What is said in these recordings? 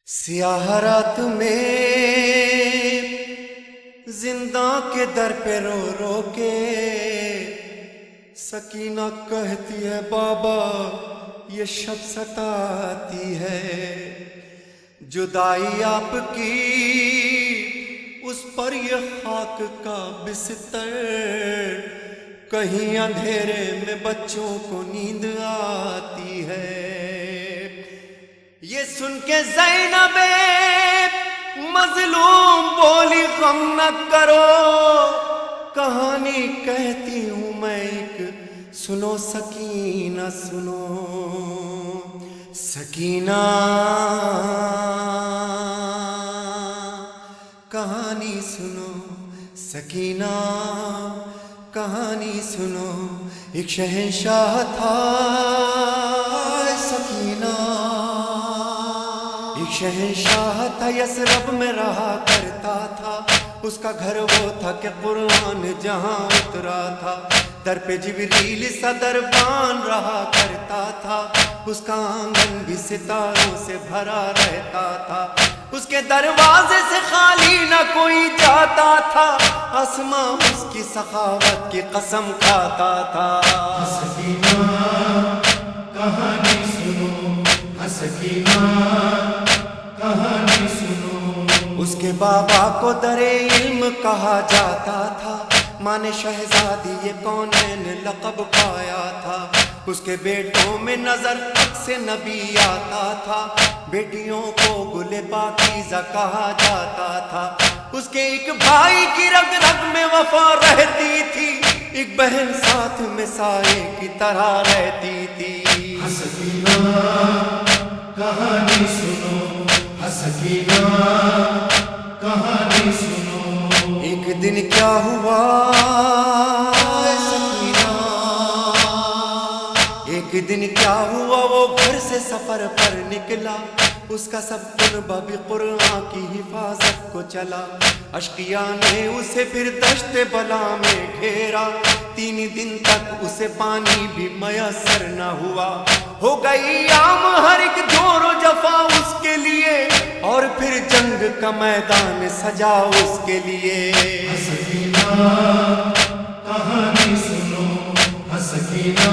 سیاہ رات میں زندہ کے در پہ رو رو کے سکینہ کہتی ہے بابا یہ شب ستاتی ہے، جدائی آپ کی اس پر یہ خاک کا بستر، کہیں اندھیرے میں بچوں کو نیند آتی ہے۔ یہ سن کے زینب مظلوم بولی غم نہ کرو، کہانی کہتی ہوں میں ایک، سنو سکینہ سنو سکینہ، کہانی سنو سکینہ، کہانی سنو۔ ایک شہنشاہ تھا سکینہ، ایک شہنشاہ تھا یثرب میں رہا کرتا تھا، اس کا گھر وہ تھا کہ قرآن جہاں اترا تھا، در پہ جبریل سا دربان رہا کرتا تھا، اس کا آنگن بھی ستاروں سے بھرا رہتا تھا، اس کے دروازے سے خالی نہ کوئی جاتا تھا، آسماں اس کی سخاوت کی قسم کھاتا تھا۔ سکینہ کہانی سنو، سکینہ کہانی سنو۔ اس کے بابا کو در علم کہا جاتا تھا، ماں نے شہزادی یہ کونین لقب پایا تھا، اس کے بیٹوں میں نظر سے نبی آتا تھا، بیٹیوں کو گل پاکیزہ کہا جاتا تھا، اس کے ایک بھائی کی رگ رگ میں وفا رہتی تھی، ایک بہن ساتھ میں سائے کی طرح رہتی تھی۔ سکینہ کہانی سنو، سکینہ کہانی سنو۔ ایک دن کیا ہوا سکینہ، ایک دن کیا ہوا، وہ گھر سے سفر پر نکلا، اس کا سب کنبہ بھی قرآن کی حفاظت کو چلا، اشقیاء نے اسے پھر دشت بلا میں گھیرا، 3 دن تک اسے پانی بھی میسر نہ ہوا، ہو گئی عام ہر ایک جور و جفا اس کے لیے، اور پھر جنگ کا میدان سجا اس کے لیے۔ سکینہ کہانی سنو، سکینہ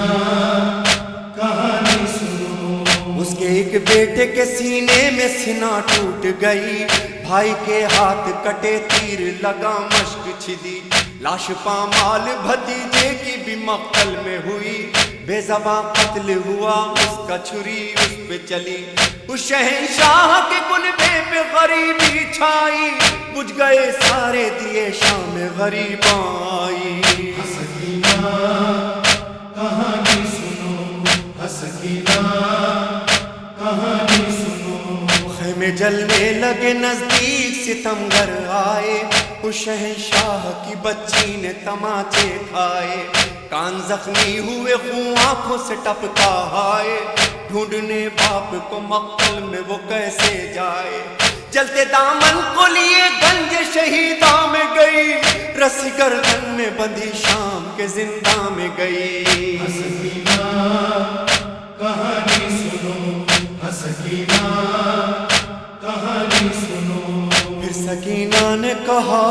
کہانی سنو۔ اس کے ایک بیٹے کے سینے میں سینہ ٹوٹ گئی، بھائی کے ہاتھ کٹے تیر لگا مشک چھدی، لاش پامال بھتیجے کی بھی مقتل میں ہوئی، بے زباں قتل ہوا اس کا چھری اس پہ چلی، اس شہنشاہ کے کنبے پہ غریبی چھائی، بجھ گئے سارے دیے شام غریب آئی۔ سکینہ کہانی سنو، سکینہ کہانی سنو۔ خیمے جلنے لگے نزدیک ستمگر آئے، اس شہنشاہ کی بچی نے تماچے کھائے، کان زخمی ہوئے خون آنکھوں سے ٹپکا ہائے، ڈھونڈنے باپ کو مقتل میں وہ کیسے جائے، جلتے دامن کو لیے گنج شہیدہ میں گئی، رسی گردن میں بندھی شام کے زندہ میں گئی۔ سکینہ کہانی سنو، سکینہ کہانی سنو۔ پھر سکینہ نے کہا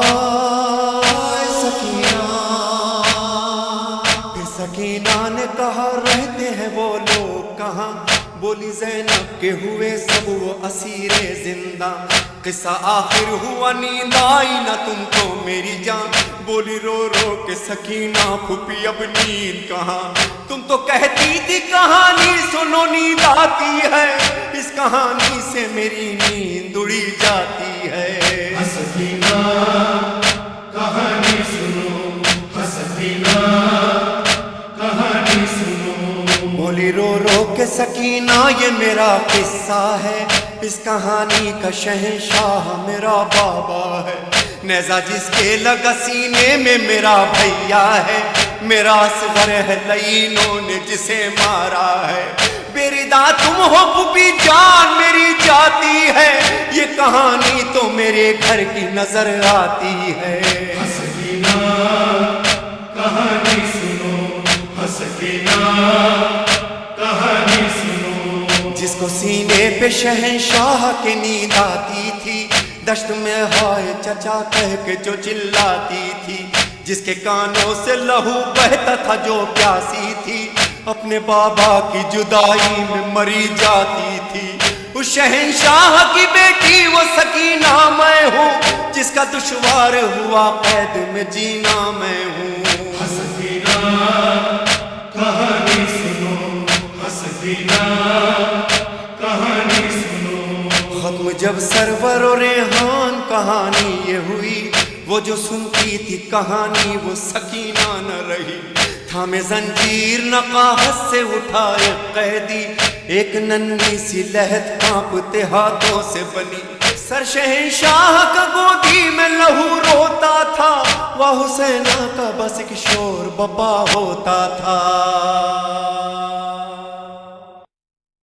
سکینہ، پھر سکینہ نے کہا رہتے ہیں وہ لوگ کہاں، بولی زینب کے ہوئے سب وہ اسیر زندہ، قصہ آخر ہوا نیند آئی نہ تم کو میری جان، بولی رو رو کے سکینہ پھپھی اب نیند کہاں، تم تو کہتی تھی کہانی سنو نیند آتی ہے، اس کہانی سے میری نیند اڑی جاتی ہے۔ سکینہ کہانی سنو، سکینہ کہانی سنو۔ بولی رو رو کے سکینہ یہ میرا قصہ ہے، اس کہانی کا شہنشاہ میرا بابا ہے، نیزہ جس کے لگا سینے میں میرا بھیا ہے، میرا اصغر ہے لعینوں نے جسے مارا ہے، بیردا تم ہو پھوپھی جان میری جاتی ہے، یہ کہانی تو میرے گھر کی نظر آتی ہے۔ سکینہ کہانی سنو، سکینہ کہانی سنو۔ جس کو سینے پہ شہنشاہ کی نیند آتی تھی، دشت میں ہائے چچا کہہ کے جو چلاتی تھی، جس کے کانوں سے لہو بہتا تھا جو پیاسی تھی، اپنے بابا کی جدائی میں مری جاتی تھی، اس شہنشاہ کی بیٹی وہ سکینہ میں ہوں، جس کا دشوار ہوا قید میں جینا میں ہوں۔ سکینہ کہانی سنو، سکینہ کہانی سنو۔ ختم جب سرور و ریحان کہانی یہ ہوئی، وہ جو سنتی تھی کہانی وہ سکینہ نہ رہی، تھامے زنجیر نقاہت سے اٹھائے قیدی، ایک ننھی سی لہت کانپتے ہاتھوں سے بنی، سر شہنشاہ کا گودی میں لہو روتا تھا، وہ حسینہ کا بس ایک شور بپا ہوتا تھا۔